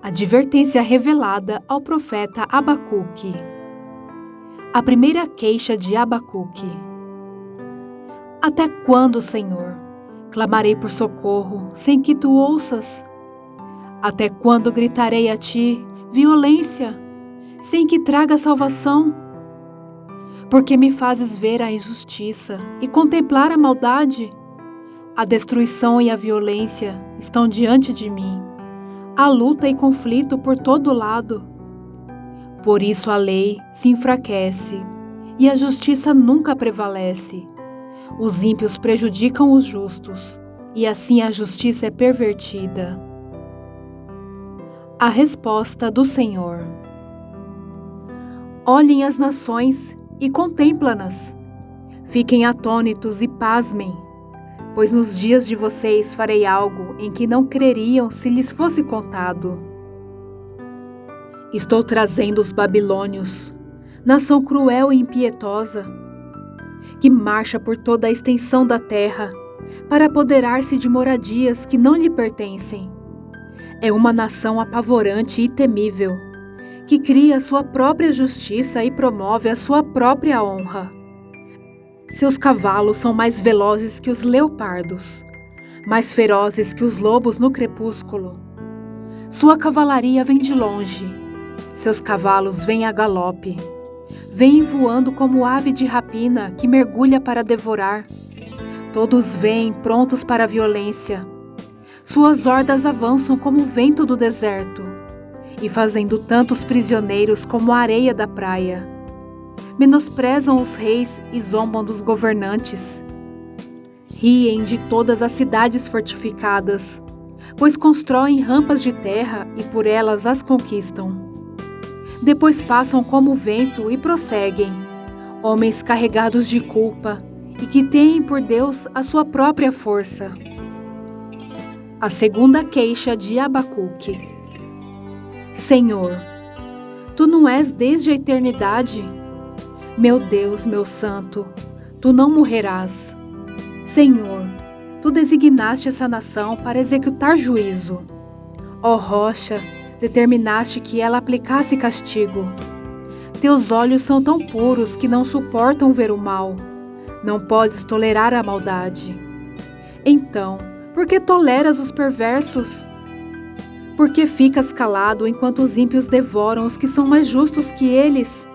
Advertência revelada ao profeta Abacuque. A primeira queixa de Abacuque. Até quando, Senhor, clamarei por socorro sem que tu ouças? Até quando gritarei a ti violência, sem que traga salvação? Porque me fazes ver a injustiça e contemplar a maldade? A destruição e a violência estão diante de mim. Há luta e conflito por todo lado. Por isso a lei se enfraquece e a justiça nunca prevalece. Os ímpios prejudicam os justos e assim a justiça é pervertida. A resposta do Senhor. Olhem as nações e contempla-nas. Fiquem atônitos e pasmem. Pois nos dias de vocês farei algo em que não creriam se lhes fosse contado. Estou trazendo os babilônios, nação cruel e impietosa, que marcha por toda a extensão da terra para apoderar-se de moradias que não lhe pertencem. É uma nação apavorante e temível, que cria a sua própria justiça e promove a sua própria honra. Seus cavalos são mais velozes que os leopardos, mais ferozes que os lobos no crepúsculo. Sua cavalaria vem de longe, seus cavalos vêm a galope. Vêm voando como ave de rapina que mergulha para devorar. Todos vêm prontos para a violência. Suas hordas avançam como o vento do deserto, e fazendo tantos prisioneiros como a areia da praia. Menosprezam os reis e zombam dos governantes. Riem de todas as cidades fortificadas, pois constroem rampas de terra e por elas as conquistam. Depois passam como o vento e prosseguem, homens carregados de culpa e que têm por Deus a sua própria força. A segunda queixa de Abacuque. Senhor, tu não és desde a eternidade? Meu Deus, meu santo, tu não morrerás. Senhor, tu designaste essa nação para executar juízo. Ó rocha, determinaste que ela aplicasse castigo. Teus olhos são tão puros que não suportam ver o mal. Não podes tolerar a maldade. Então, por que toleras os perversos? Por que ficas calado enquanto os ímpios devoram os que são mais justos que eles?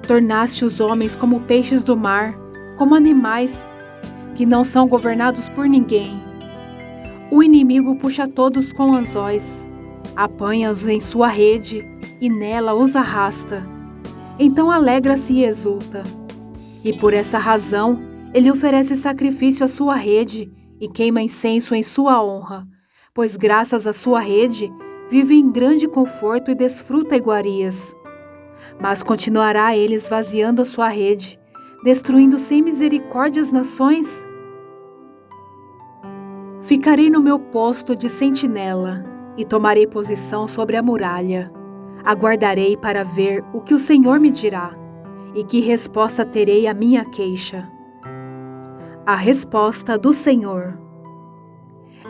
Tornaste os homens como peixes do mar, como animais, que não são governados por ninguém. O inimigo puxa todos com anzóis, apanha-os em sua rede e nela os arrasta. Então alegra-se e exulta. E por essa razão ele oferece sacrifício à sua rede e queima incenso em sua honra, pois graças à sua rede vive em grande conforto e desfruta iguarias. Mas continuará ele esvaziando a sua rede, destruindo sem misericórdia as nações? Ficarei no meu posto de sentinela e tomarei posição sobre a muralha. Aguardarei para ver o que o Senhor me dirá e que resposta terei à minha queixa. A resposta do Senhor.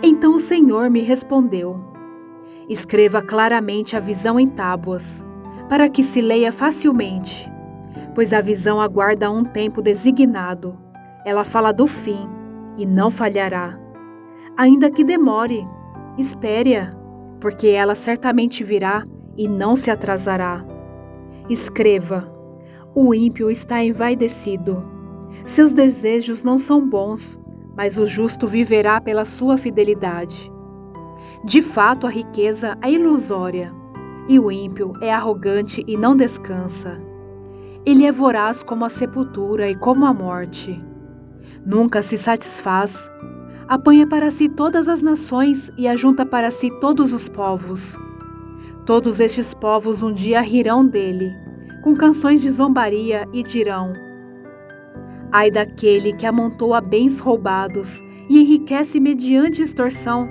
Então o Senhor me respondeu: escreva claramente a visão em tábuas, para que se leia facilmente, pois a visão aguarda um tempo designado. Ela fala do fim e não falhará. Ainda que demore, espere-a, porque ela certamente virá e não se atrasará. Escreva: o ímpio está envaidecido. Seus desejos não são bons, mas o justo viverá pela sua fidelidade. De fato, a riqueza é ilusória, e o ímpio é arrogante e não descansa. Ele é voraz como a sepultura e como a morte. Nunca se satisfaz. Apanha para si todas as nações e ajunta para si todos os povos. Todos estes povos um dia rirão dele, com canções de zombaria, e dirão: ai daquele que amontoa bens roubados e enriquece mediante extorsão.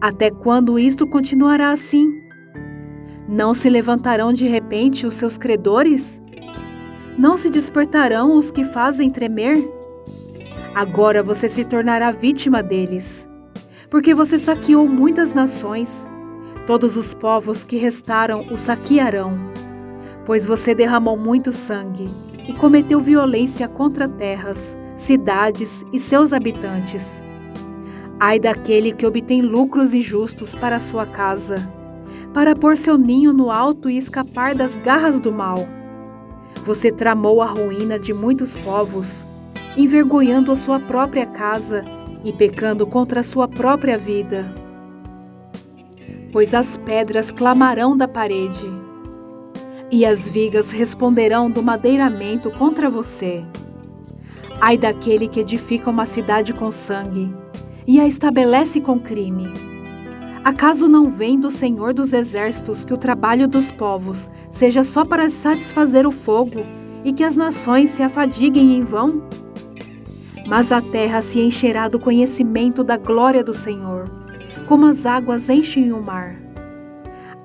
Até quando isto continuará assim? Não se levantarão de repente os seus credores? Não se despertarão os que fazem tremer? Agora você se tornará vítima deles, porque você saqueou muitas nações, Todos os povos que restaram o saquearão, pois você derramou muito sangue e cometeu violência contra terras, cidades e seus habitantes. Ai daquele que obtém lucros injustos para sua casa, para pôr seu ninho no alto e escapar das garras do mal. Você tramou a ruína de muitos povos, envergonhando a sua própria casa e pecando contra a sua própria vida. Pois as pedras clamarão da parede, e as vigas responderão do madeiramento contra você. Ai daquele que edifica uma cidade com sangue e a estabelece com crime. Acaso não vem do Senhor dos Exércitos que o trabalho dos povos seja só para satisfazer o fogo e que as nações se afadiguem em vão? Mas a terra se encherá do conhecimento da glória do Senhor, como as águas enchem o mar.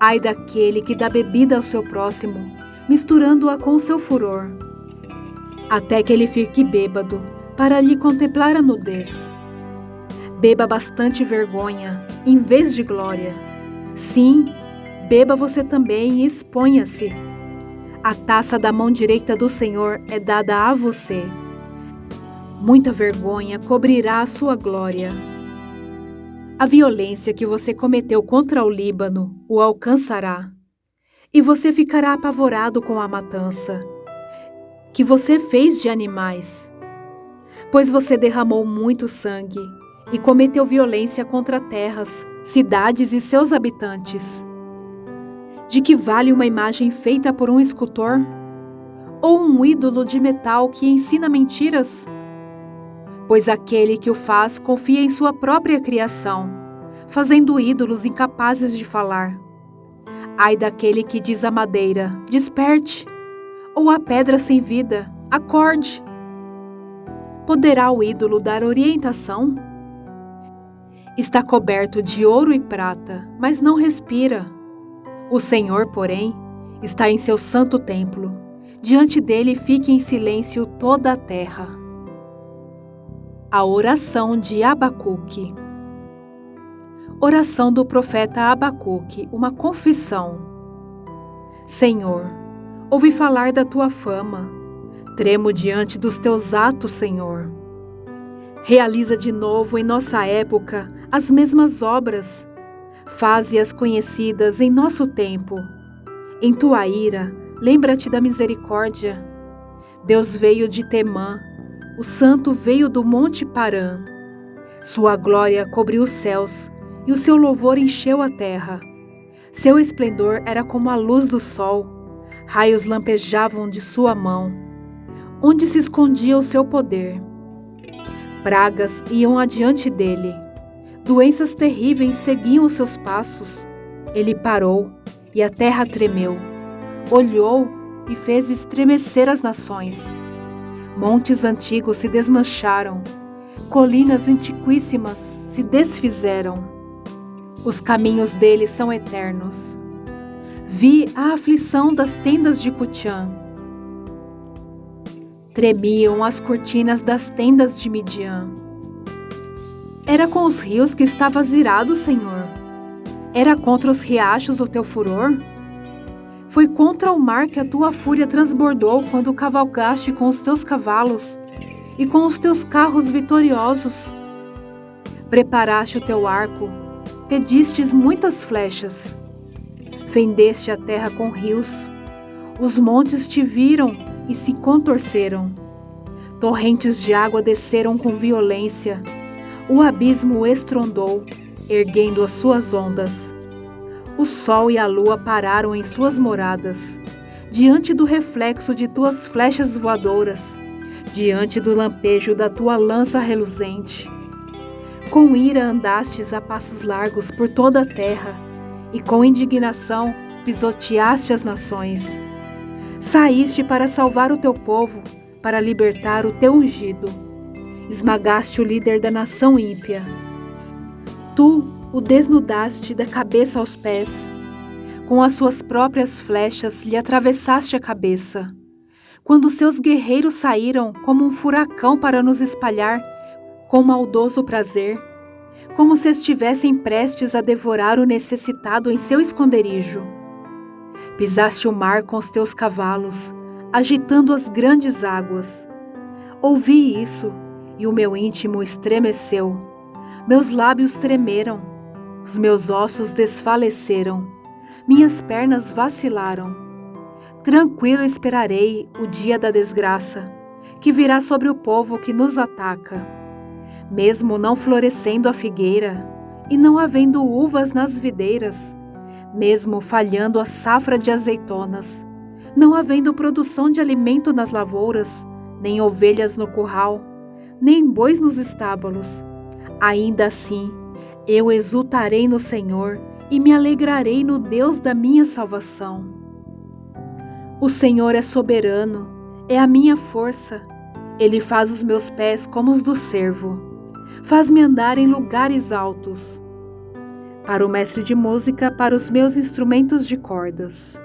Ai daquele que dá bebida ao seu próximo, misturando-a com o seu furor, até que ele fique bêbado, para lhe contemplar a nudez. Beba bastante vergonha, em vez de glória. Sim, beba você também e exponha-se. A taça da mão direita do Senhor é dada a você. Muita vergonha cobrirá a sua glória. A violência que você cometeu contra o Líbano o alcançará, e você ficará apavorado com a matança que você fez de animais, pois você derramou muito sangue e cometeu violência contra terras, cidades e seus habitantes. De que vale uma imagem feita por um escultor? Ou um ídolo de metal que ensina mentiras? Pois aquele que o faz confia em sua própria criação, fazendo ídolos incapazes de falar. Ai daquele que diz à madeira, desperte, ou à pedra sem vida, acorde. Poderá o ídolo dar orientação? Está coberto de ouro e prata, mas não respira. O Senhor, porém, está em seu santo templo. Diante dele fique em silêncio toda a terra. A oração de Abacuque. Oração do profeta Abacuque, uma confissão. Senhor, ouvi falar da tua fama. Tremo diante dos teus atos, Senhor. Realiza de novo em nossa época as mesmas obras. Faze-as conhecidas em nosso tempo. Em tua ira, lembra-te da misericórdia. Deus veio de Temã, o Santo veio do Monte Parã. Sua glória cobriu os céus e o seu louvor encheu a terra. Seu esplendor era como a luz do sol, raios lampejavam de sua mão. Onde se escondia o seu poder? Pragas iam adiante dele. Doenças terríveis seguiam os seus passos. Ele parou e a terra tremeu. Olhou e fez estremecer as nações. Montes antigos se desmancharam. Colinas antiquíssimas se desfizeram. Os caminhos dele são eternos. Vi a aflição das tendas de Cutiã. Tremiam as cortinas das tendas de Midian. Era com os rios que estavas irado, Senhor? Era contra os riachos o teu furor? Foi contra o mar que a tua fúria transbordou quando cavalgaste com os teus cavalos e com os teus carros vitoriosos. Preparaste o teu arco, pedistes muitas flechas. Fendeste a terra com rios. Os montes te viram e se contorceram. Torrentes de água desceram com violência. O abismo estrondou, erguendo as suas ondas. O sol e a lua pararam em suas moradas, diante do reflexo de tuas flechas voadoras, diante do lampejo da tua lança reluzente. Com ira andastes a passos largos por toda a terra, e com indignação pisoteaste as nações. Saíste para salvar o teu povo, para libertar o teu ungido. Esmagaste o líder da nação ímpia. Tu o desnudaste da cabeça aos pés. Com as suas próprias flechas lhe atravessaste a cabeça. Quando seus guerreiros saíram como um furacão para nos espalhar com maldoso prazer, como se estivessem prestes a devorar o necessitado em seu esconderijo. Pisaste o mar com os teus cavalos, agitando as grandes águas. Ouvi isso, e o meu íntimo estremeceu. Meus lábios tremeram, os meus ossos desfaleceram, minhas pernas vacilaram. Tranquilo esperarei o dia da desgraça, que virá sobre o povo que nos ataca. Mesmo não florescendo a figueira, e não havendo uvas nas videiras, mesmo falhando a safra de azeitonas, não havendo produção de alimento nas lavouras, nem ovelhas no curral, nem bois nos estábulos, ainda assim eu exultarei no Senhor e me alegrarei no Deus da minha salvação. O Senhor é soberano, é a minha força. Ele faz os meus pés como os do cervo, faz-me andar em lugares altos. Para o mestre de música, para os meus instrumentos de cordas.